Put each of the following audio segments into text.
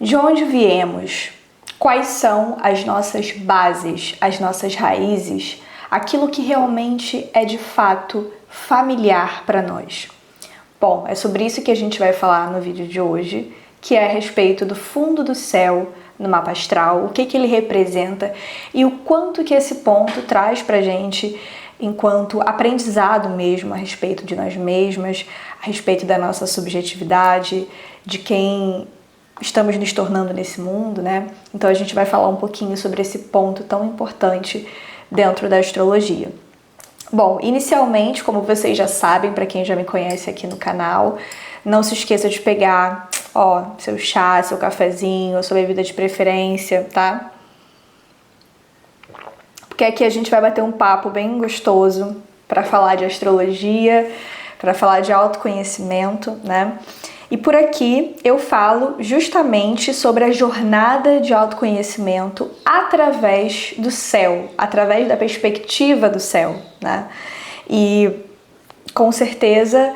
De onde viemos? Quais são as nossas bases, as nossas raízes, aquilo que realmente é de fato familiar para nós? Bom, é sobre isso que a gente vai falar no vídeo de hoje, que é a respeito do fundo do céu no mapa astral, o que ele representa e o quanto que esse ponto traz pra gente enquanto aprendizado mesmo a respeito de nós mesmas, a respeito da nossa subjetividade, de quem estamos nos tornando nesse mundo, né? Então a gente vai falar um pouquinho sobre esse ponto tão importante dentro da astrologia. Bom, inicialmente, como vocês já sabem, para quem já me conhece aqui no canal, não se esqueça de pegar, seu chá, seu cafezinho, sua bebida de preferência, tá? Porque aqui a gente vai bater um papo bem gostoso para falar de astrologia, para falar de autoconhecimento, né? E por aqui eu falo justamente sobre a jornada de autoconhecimento através do céu, através da perspectiva do céu, né? E com certeza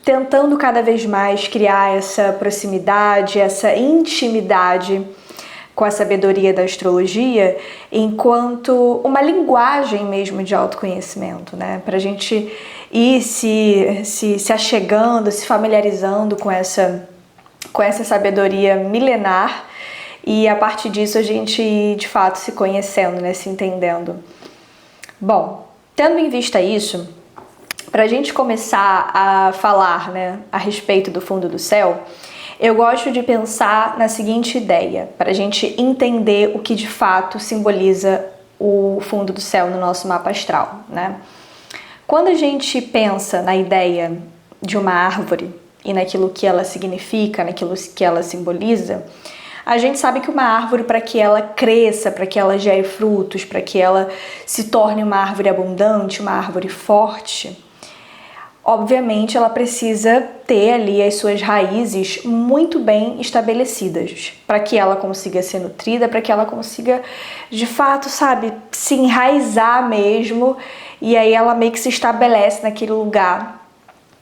tentando cada vez mais criar essa proximidade, essa intimidade com a sabedoria da astrologia enquanto uma linguagem mesmo de autoconhecimento, né? Pra gente ir se achegando, se familiarizando com essa sabedoria milenar e a partir disso a gente ir de fato se conhecendo, né? Se entendendo. Bom, tendo em vista isso, para a gente começar a falar, né, a respeito do fundo do céu, eu gosto de pensar na seguinte ideia, para a gente entender o que de fato simboliza o fundo do céu no nosso mapa astral, né? Quando a gente pensa na ideia de uma árvore e naquilo que ela significa, naquilo que ela simboliza, a gente sabe que uma árvore, para que ela cresça, para que ela gere frutos, para que ela se torne uma árvore abundante, uma árvore forte, obviamente ela precisa ter ali as suas raízes muito bem estabelecidas, para que ela consiga ser nutrida, para que ela consiga, de fato, sabe, se enraizar mesmo, e aí ela meio que se estabelece naquele lugar.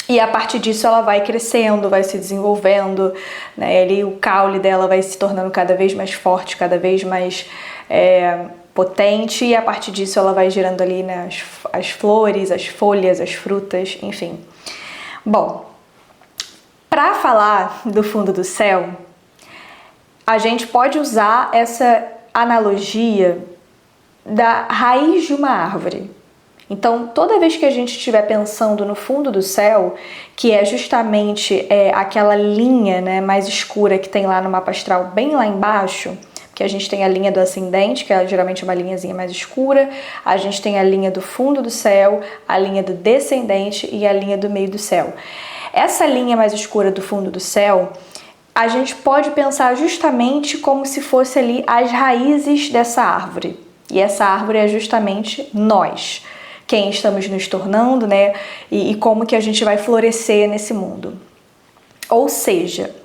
E a partir disso ela vai crescendo, vai se desenvolvendo, né? E o caule dela vai se tornando cada vez mais forte, cada vez mais potente, e a partir disso ela vai gerando ali, né, as flores, as folhas, as frutas, enfim. Bom, para falar do fundo do céu, a gente pode usar essa analogia da raiz de uma árvore. Então, toda vez que a gente estiver pensando no fundo do céu, que é justamente aquela linha, né, mais escura que tem lá no mapa astral, bem lá embaixo, que a gente tem a linha do ascendente, que é geralmente uma linhazinha mais escura, a gente tem a linha do fundo do céu, a linha do descendente e a linha do meio do céu. Essa linha mais escura do fundo do céu, a gente pode pensar justamente como se fosse ali as raízes dessa árvore. E essa árvore é justamente nós, quem estamos nos tornando, né? E como que a gente vai florescer nesse mundo. Ou seja,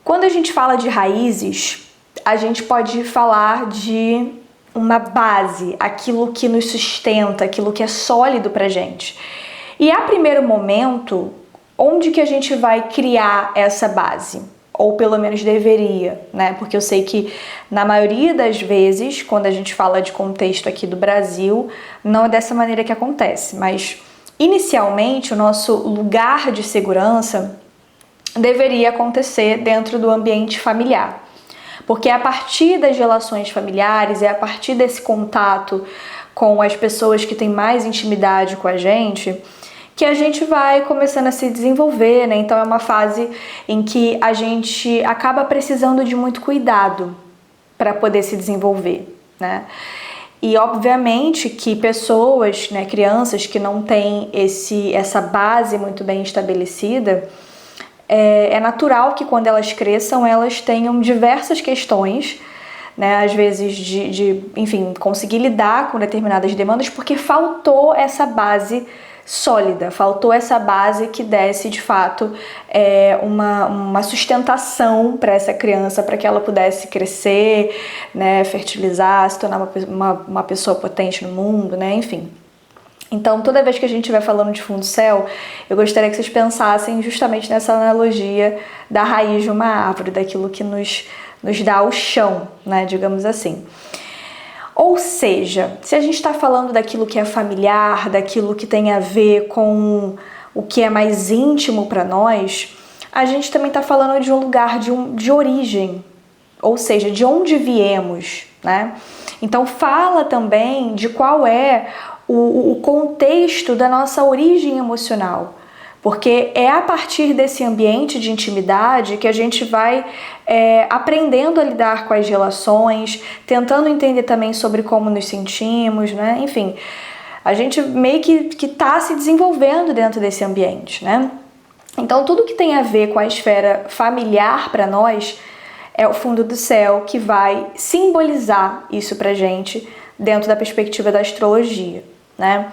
quando a gente fala de raízes, a gente pode falar de uma base, aquilo que nos sustenta, aquilo que é sólido pra gente. E a primeiro momento, onde que a gente vai criar essa base? Ou pelo menos deveria, né? Porque eu sei que na maioria das vezes, quando a gente fala de contexto aqui do Brasil, não é dessa maneira que acontece. Mas inicialmente o nosso lugar de segurança deveria acontecer dentro do ambiente familiar. Porque é a partir das relações familiares, é a partir desse contato com as pessoas que têm mais intimidade com a gente, que a gente vai começando a se desenvolver, né? Então é uma fase em que a gente acaba precisando de muito cuidado para poder se desenvolver, né? E obviamente que pessoas, né, crianças que não têm essa base muito bem estabelecida, é natural que quando elas cresçam, elas tenham diversas questões, né, às vezes enfim, conseguir lidar com determinadas demandas, porque faltou essa base sólida, faltou essa base que desse de fato uma sustentação para essa criança, para que ela pudesse crescer, né, fertilizar, se tornar uma pessoa potente no mundo, né, enfim. Então, toda vez que a gente estiver falando de fundo do céu, eu gostaria que vocês pensassem justamente nessa analogia da raiz de uma árvore, daquilo que nos dá o chão, né, digamos assim. Ou seja, se a gente está falando daquilo que é familiar, daquilo que tem a ver com o que é mais íntimo para nós, a gente também está falando de um lugar de origem, ou seja, de onde viemos, né? Então fala também de qual é o contexto da nossa origem emocional, porque é a partir desse ambiente de intimidade que a gente vai aprendendo a lidar com as relações, tentando entender também sobre como nos sentimos, né? Enfim, a gente meio que está se desenvolvendo dentro desse ambiente, né? Então, tudo que tem a ver com a esfera familiar para nós é o fundo do céu que vai simbolizar isso pra gente dentro da perspectiva da astrologia, né?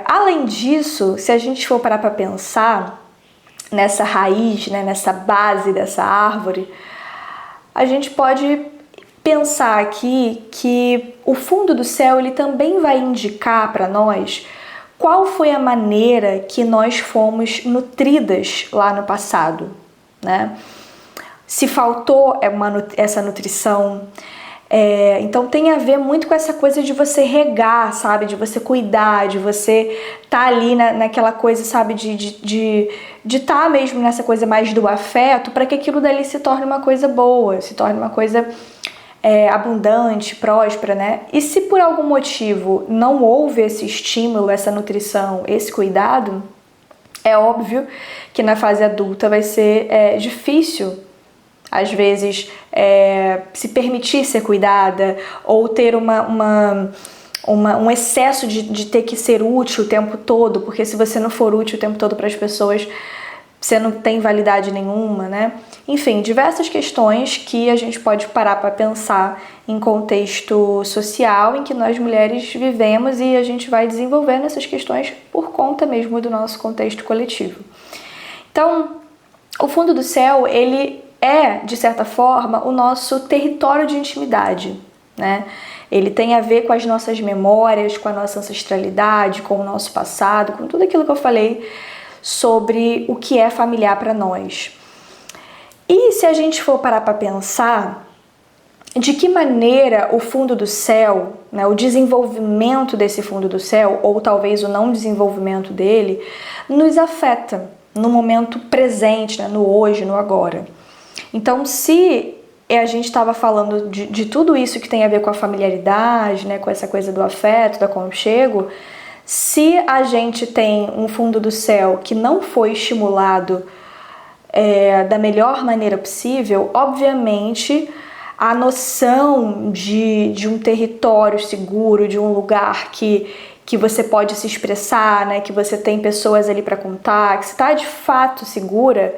Além disso, se a gente for parar para pensar nessa raiz, né, nessa base dessa árvore, a gente pode pensar aqui que o fundo do céu ele também vai indicar para nós qual foi a maneira que nós fomos nutridas lá no passado, né? Se faltou essa nutrição. Então tem a ver muito com essa coisa de você regar, sabe? De você cuidar, de você tá ali naquela coisa, sabe? De tá mesmo nessa coisa mais do afeto para que aquilo dali se torne uma coisa boa, se torne uma coisa abundante, próspera, né? E se por algum motivo não houve esse estímulo, essa nutrição, esse cuidado, é óbvio que na fase adulta vai ser difícil às vezes se permitir ser cuidada ou ter um excesso de ter que ser útil o tempo todo, porque se você não for útil o tempo todo para as pessoas, você não tem validade nenhuma, né? Enfim, diversas questões que a gente pode parar para pensar em contexto social em que nós mulheres vivemos e a gente vai desenvolvendo essas questões por conta mesmo do nosso contexto coletivo. Então, o fundo do céu, ele de certa forma, o nosso território de intimidade, né? Ele tem a ver com as nossas memórias, com a nossa ancestralidade, com o nosso passado, com tudo aquilo que eu falei sobre o que é familiar para nós. E se a gente for parar para pensar de que maneira o fundo do céu, né, o desenvolvimento desse fundo do céu, ou talvez o não desenvolvimento dele, nos afeta no momento presente, né, no hoje, no agora. Então, se a gente estava falando de tudo isso que tem a ver com a familiaridade, né, com essa coisa do afeto, do aconchego, se a gente tem um fundo do céu que não foi estimulado da melhor maneira possível, obviamente a noção de um território seguro, de um lugar que você pode se expressar, né, que você tem pessoas ali para contar, que você está de fato segura,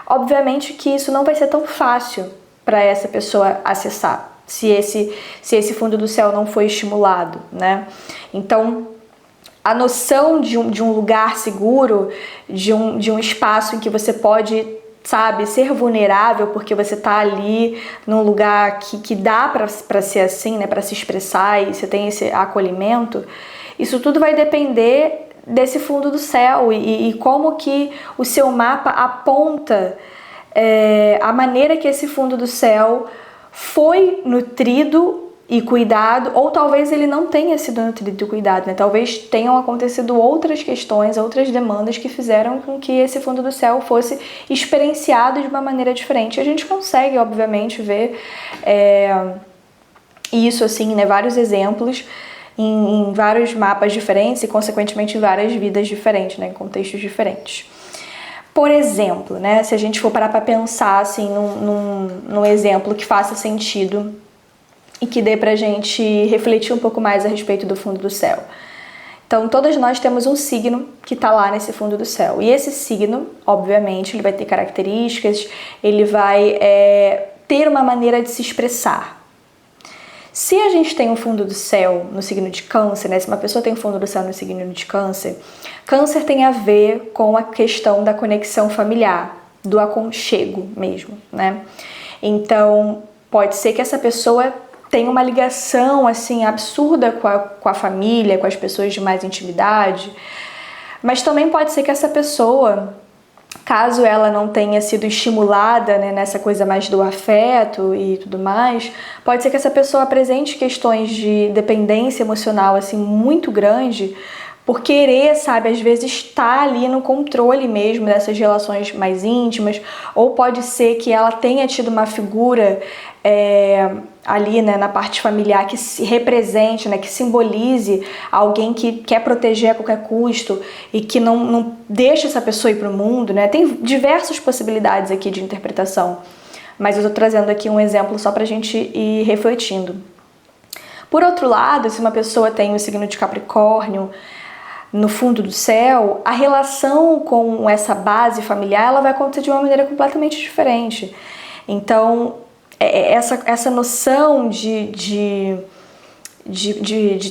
obviamente que isso não vai ser tão fácil para essa pessoa acessar, se esse fundo do céu não foi estimulado, né? Então, a noção de um lugar seguro, de um espaço em que você pode, sabe, ser vulnerável porque você tá ali num lugar que dá para ser assim, né, para se expressar e você tem esse acolhimento, isso tudo vai depender desse fundo do céu e como que o seu mapa aponta a maneira que esse fundo do céu foi nutrido e cuidado, ou talvez ele não tenha sido nutrido e cuidado, né? Talvez tenham acontecido outras questões, outras demandas que fizeram com que esse fundo do céu fosse experienciado de uma maneira diferente. A gente consegue, obviamente, ver isso, assim, né? Vários exemplos em vários mapas diferentes e, consequentemente, em várias vidas diferentes, né? Em contextos diferentes. Por exemplo, né? Se a gente for parar para pensar, assim, num exemplo que faça sentido e que dê pra gente refletir um pouco mais a respeito do fundo do céu. Então, todas nós temos um signo que está lá nesse fundo do céu. E esse signo, obviamente, ele vai ter características, ele vai ter uma maneira de se expressar. Se a gente tem um fundo do céu no signo de Câncer, né? Se uma pessoa tem um fundo do céu no signo de Câncer, Câncer tem a ver com a questão da conexão familiar, do aconchego mesmo, né? Então, pode ser que essa pessoa tem uma ligação assim absurda com a família, com as pessoas de mais intimidade, mas também pode ser que essa pessoa, caso ela não tenha sido estimulada, né, nessa coisa mais do afeto e tudo mais, pode ser que essa pessoa apresente questões de dependência emocional assim muito grande, por querer, sabe, às vezes estar ali no controle mesmo dessas relações mais íntimas, ou pode ser que ela tenha tido uma figura ali, né, na parte familiar que se represente, né, que simbolize alguém que quer proteger a qualquer custo e que não deixa essa pessoa ir para o mundo, né? Tem diversas possibilidades aqui de interpretação, mas eu estou trazendo aqui um exemplo só para a gente ir refletindo. Por outro lado, se uma pessoa tem o signo de Capricórnio no fundo do céu, a relação com essa base familiar ela vai acontecer de uma maneira completamente diferente. Então, essa noção de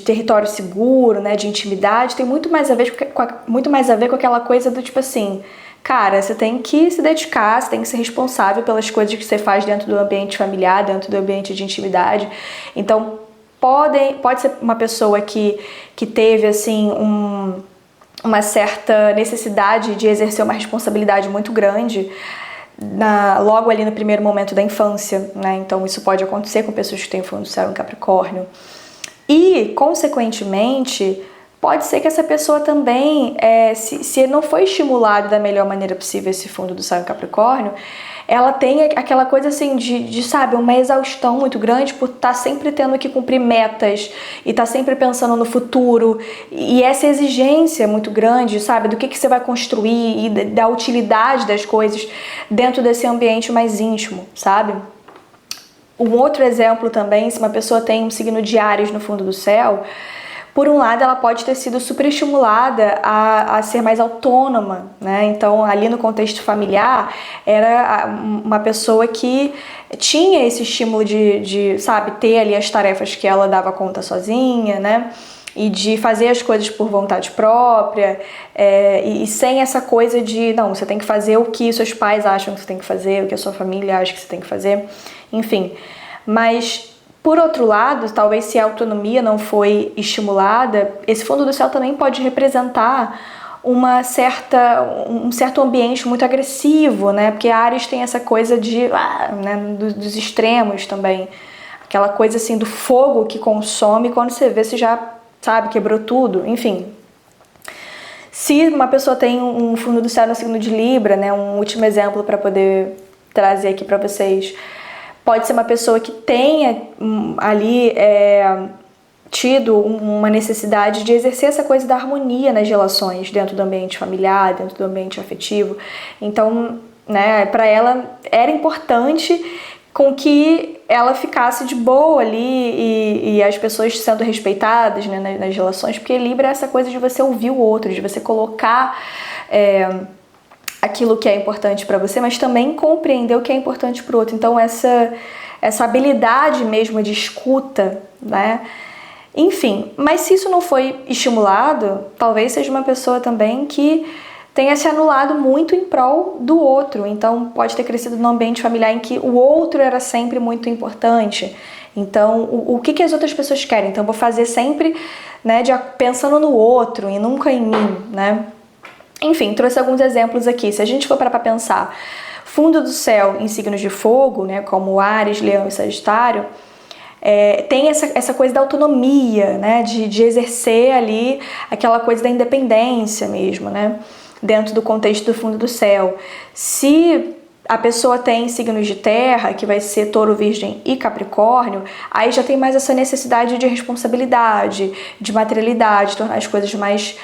território seguro, né, de intimidade, tem muito mais a ver com aquela coisa do tipo assim, cara, você tem que se dedicar, você tem que ser responsável pelas coisas que você faz dentro do ambiente familiar, dentro do ambiente de intimidade. Então, pode ser uma pessoa que teve assim uma certa necessidade de exercer uma responsabilidade muito grande logo ali no primeiro momento da infância, né? Então isso pode acontecer com pessoas que têm fundo do céu em Capricórnio. E, consequentemente, pode ser que essa pessoa também, se não foi estimulado da melhor maneira possível esse fundo do céu em Capricórnio, ela tem aquela coisa assim sabe, uma exaustão muito grande por estar sempre tendo que cumprir metas e estar sempre pensando no futuro, e essa exigência muito grande, sabe, do que você vai construir e da utilidade das coisas dentro desse ambiente mais íntimo, sabe? Um outro exemplo também, se uma pessoa tem um signo de Áries no fundo do céu, por um lado, ela pode ter sido super estimulada a ser mais autônoma, né? Então, ali no contexto familiar, era uma pessoa que tinha esse estímulo de sabe, ter ali as tarefas que ela dava conta sozinha, né? E de fazer as coisas por vontade própria, e sem essa coisa de, não, você tem que fazer o que seus pais acham que você tem que fazer, o que a sua família acha que você tem que fazer, enfim. Mas, por outro lado, talvez se a autonomia não foi estimulada, esse fundo do céu também pode representar um certo ambiente muito agressivo, né? Porque Áries tem essa coisa né, dos extremos também. Aquela coisa assim do fogo que consome, quando você vê, você já, sabe, quebrou tudo, enfim. Se uma pessoa tem um fundo do céu no signo de Libra, né? Um último exemplo para poder trazer aqui para vocês. Pode ser uma pessoa que tenha ali tido uma necessidade de exercer essa coisa da harmonia nas relações dentro do ambiente familiar, dentro do ambiente afetivo. Então, né, para ela era importante com que ela ficasse de boa ali e as pessoas sendo respeitadas, né, nas relações, porque Libra é essa coisa de você ouvir o outro, de você colocar aquilo que é importante para você, mas também compreender o que é importante para o outro. Então essa habilidade mesmo de escuta, né? Enfim, mas se isso não foi estimulado, talvez seja uma pessoa também que tenha se anulado muito em prol do outro. Então pode ter crescido num ambiente familiar em que o outro era sempre muito importante. Então, o que as outras pessoas querem? Então eu vou fazer sempre, né, pensando no outro e nunca em mim, né? Enfim, trouxe alguns exemplos aqui. Se a gente for parar para pensar, fundo do céu em signos de fogo, né, como Áries, Leão e Sagitário, tem essa coisa da autonomia, né, de exercer ali aquela coisa da independência mesmo, né, dentro do contexto do fundo do céu. Se a pessoa tem signos de terra, que vai ser Touro, Virgem e Capricórnio, aí já tem mais essa necessidade de responsabilidade, de materialidade, tornar as coisas mais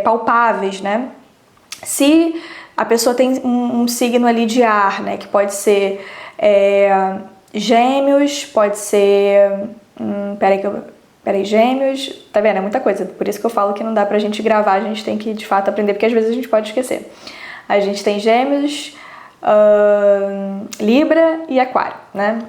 palpáveis, né? Se a pessoa tem um signo ali de ar, né, que pode ser Gêmeos, pode ser... Gêmeos, tá vendo? É muita coisa, por isso que eu falo que não dá pra gente gravar, a gente tem que de fato aprender, porque às vezes a gente pode esquecer. A gente tem Gêmeos, Libra e Aquário, né?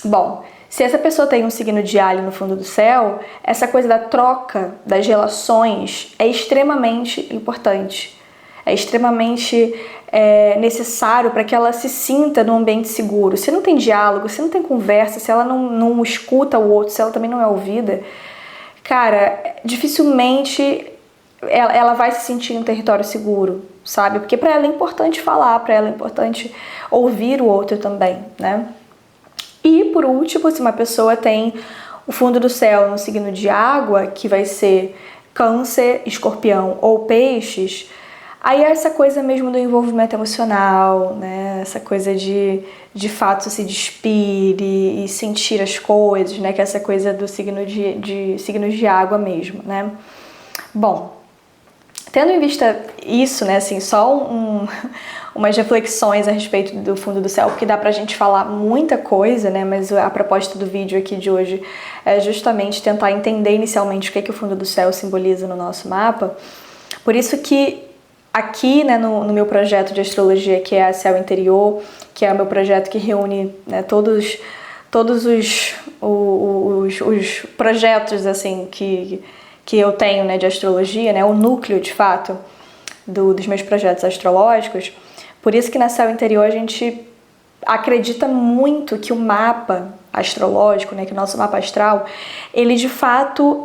Bom, se essa pessoa tem um signo de alho no fundo do céu, essa coisa da troca das relações é extremamente importante. é extremamente necessário para que ela se sinta num ambiente seguro. Se não tem diálogo, se não tem conversa, se ela não escuta o outro, se ela também não é ouvida, cara, dificilmente ela vai se sentir em um território seguro, sabe? Porque para ela é importante falar, para ela é importante ouvir o outro também, né? E por último, se uma pessoa tem o fundo do céu no signo de água, que vai ser Câncer, Escorpião ou Peixes, aí é essa coisa mesmo do envolvimento emocional, né? Essa coisa de fato se despir e sentir as coisas, né? Que é essa coisa do signo de signos de água mesmo, né? Bom, tendo em vista isso, né? Assim, só umas reflexões a respeito do fundo do céu, porque dá pra gente falar muita coisa, né? Mas a proposta do vídeo aqui de hoje é justamente tentar entender inicialmente o que o fundo do céu simboliza no nosso mapa. Por isso que aqui, né, no meu projeto de astrologia, que é a Céu Interior, que é o meu projeto que reúne, né, todos os projetos assim que eu tenho, né, de astrologia, né, o núcleo de fato dos meus projetos astrológicos. Por isso que na Céu Interior a gente acredita muito que o mapa astrológico, né, que o nosso mapa astral, ele de fato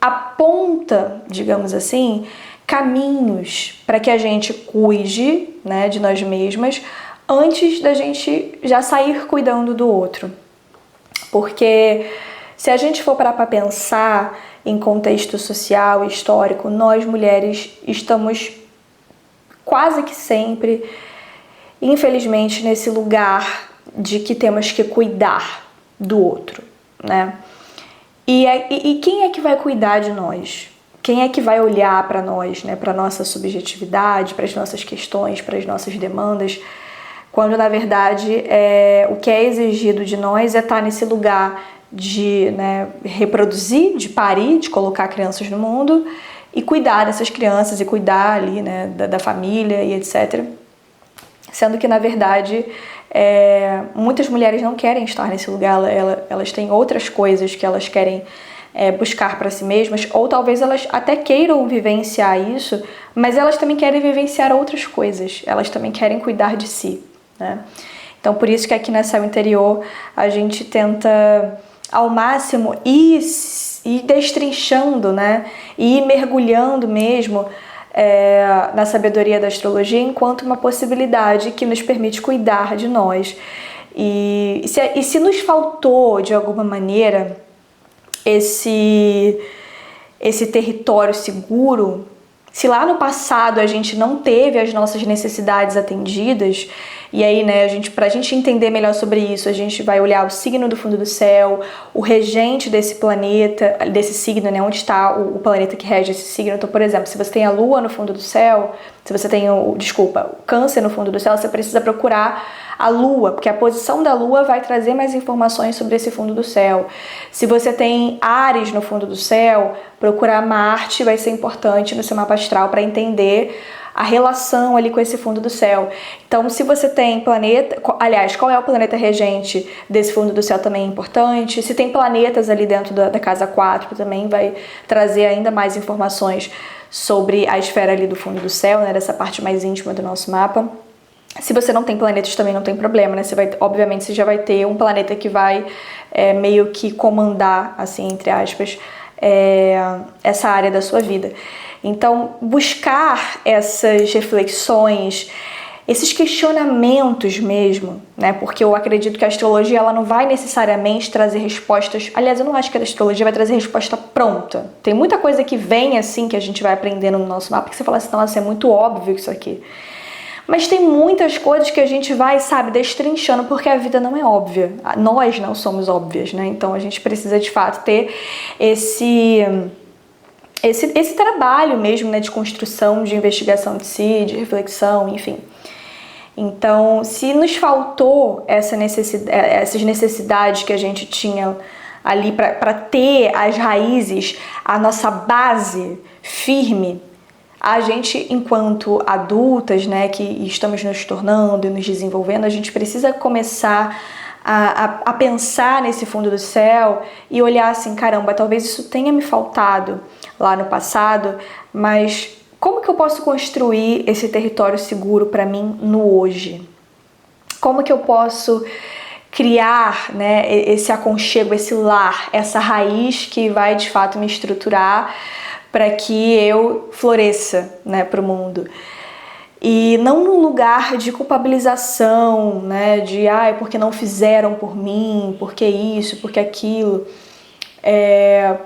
aponta, digamos assim, caminhos para que a gente cuide, né, de nós mesmas antes da gente já sair cuidando do outro. Porque se a gente for parar para pensar em contexto social e histórico, nós mulheres estamos quase que sempre, infelizmente, nesse lugar de que temos que cuidar do outro, né? E quem é que vai cuidar de nós? Quem é que vai olhar para nós, né? Para nossa subjetividade, para as nossas questões, para as nossas demandas, quando na verdade o que é exigido de nós é estar nesse lugar de, né, reproduzir, de parir, de colocar crianças no mundo e cuidar dessas crianças e cuidar ali, né, da família e etc. Sendo que na verdade muitas mulheres não querem estar nesse lugar, elas têm outras coisas que elas querem buscar para si mesmas, ou talvez elas até queiram vivenciar isso, mas elas também querem vivenciar outras coisas, elas também querem cuidar de si, né? Então por isso que aqui na Céu Interior a gente tenta ao máximo ir destrinchando, né? E ir mergulhando mesmo na sabedoria da astrologia enquanto uma possibilidade que nos permite cuidar de nós. E se nos faltou de alguma maneira esse território seguro, se lá no passado a gente não teve as nossas necessidades atendidas, e aí, né, pra gente entender melhor sobre isso, a gente vai olhar o signo do fundo do céu, o regente desse planeta, desse signo, né, onde está o planeta que rege esse signo. Então, por exemplo, se você tem a Lua no fundo do céu, se você tem o Câncer no fundo do céu, você precisa procurar a Lua, porque a posição da Lua vai trazer mais informações sobre esse fundo do céu. Se você tem Áries no fundo do céu, procurar Marte vai ser importante no seu mapa astral para entender a relação ali com esse fundo do céu. Então, se você tem planeta... Aliás, qual é o planeta regente desse fundo do céu também é importante. Se tem planetas ali dentro da casa 4, também vai trazer ainda mais informações sobre a esfera ali do fundo do céu, né, dessa parte mais íntima do nosso mapa. Se você não tem planetas, também não tem problema, né? Obviamente, você já vai ter um planeta que vai meio que comandar, assim, entre aspas, essa área da sua vida. Então, buscar essas reflexões, esses questionamentos mesmo, né? Porque eu acredito que a astrologia ela não vai necessariamente trazer respostas. Aliás, eu não acho que a astrologia vai trazer resposta pronta. Tem muita coisa que vem assim que a gente vai aprendendo no nosso mapa, que você fala assim, nossa, é muito óbvio isso aqui. Mas tem muitas coisas que a gente vai, sabe, destrinchando, porque a vida não é óbvia. Nós não somos óbvias, né? Então a gente precisa de fato ter esse trabalho mesmo, né, de construção, de investigação de si, de reflexão, enfim. Então, se nos faltou essas necessidades que a gente tinha ali para ter as raízes, a nossa base firme, a gente, enquanto adultas, né, que estamos nos tornando e nos desenvolvendo, a gente precisa começar a pensar nesse fundo do céu e olhar assim, caramba, talvez isso tenha me faltado lá no passado, mas como que eu posso construir esse território seguro para mim no hoje? Como que eu posso criar, né, esse aconchego, esse lar, essa raiz que vai de fato me estruturar para que eu floresça, né, para o mundo? E não num lugar de culpabilização, né, de porque não fizeram por mim, porque isso, porque aquilo.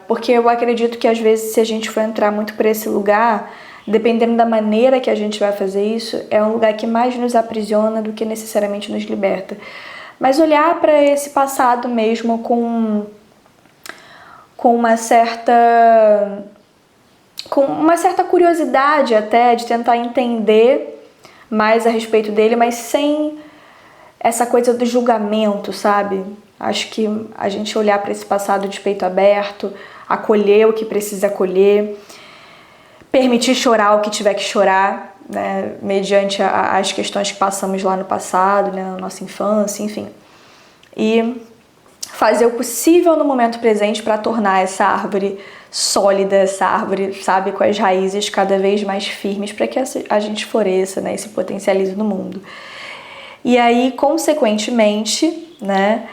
Porque eu acredito que às vezes, se a gente for entrar muito por esse lugar, dependendo da maneira que a gente vai fazer isso, é um lugar que mais nos aprisiona do que necessariamente nos liberta. Mas olhar para esse passado mesmo com uma certa curiosidade até, de tentar entender mais a respeito dele, mas sem essa coisa do julgamento, sabe? Acho que a gente olhar para esse passado de peito aberto, acolher o que precisa acolher, permitir chorar o que tiver que chorar, né, mediante as questões que passamos lá no passado, né, na nossa infância, enfim. E fazer o possível no momento presente para tornar essa árvore sólida, essa árvore, sabe, com as raízes cada vez mais firmes, para que a gente floresça, né, e se potencialize no mundo. E aí, consequentemente, né,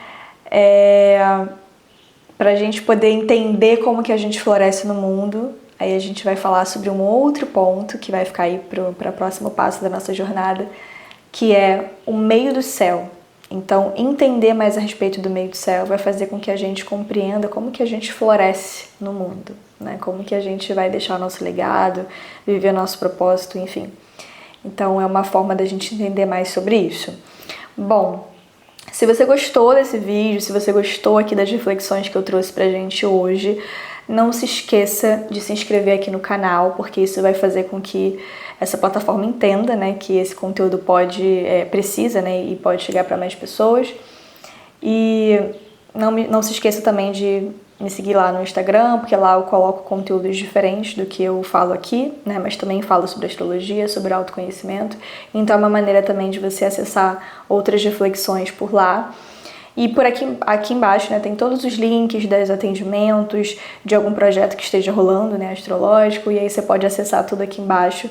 para a gente poder entender como que a gente floresce no mundo, aí a gente vai falar sobre um outro ponto que vai ficar aí para o próximo passo da nossa jornada, que é o meio do céu. Então, entender mais a respeito do meio do céu vai fazer com que a gente compreenda como que a gente floresce no mundo, né? Como que a gente vai deixar nosso legado, viver nosso propósito, enfim. Então, é uma forma da gente entender mais sobre isso. Bom, se você gostou desse vídeo, se você gostou aqui das reflexões que eu trouxe pra gente hoje, não se esqueça de se inscrever aqui no canal, porque isso vai fazer com que essa plataforma entenda, né, que esse conteúdo precisa, né, e pode chegar para mais pessoas. E não se esqueça também de me seguir lá no Instagram, porque lá eu coloco conteúdos diferentes do que eu falo aqui, né, mas também falo sobre astrologia, sobre autoconhecimento. Então é uma maneira também de você acessar outras reflexões por lá. E por aqui embaixo, né, tem todos os links dos atendimentos, de algum projeto que esteja rolando, né, astrológico, e aí você pode acessar tudo aqui embaixo.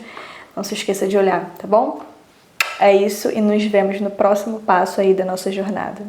Não se esqueça de olhar, tá bom? É isso, e nos vemos no próximo passo aí da nossa jornada.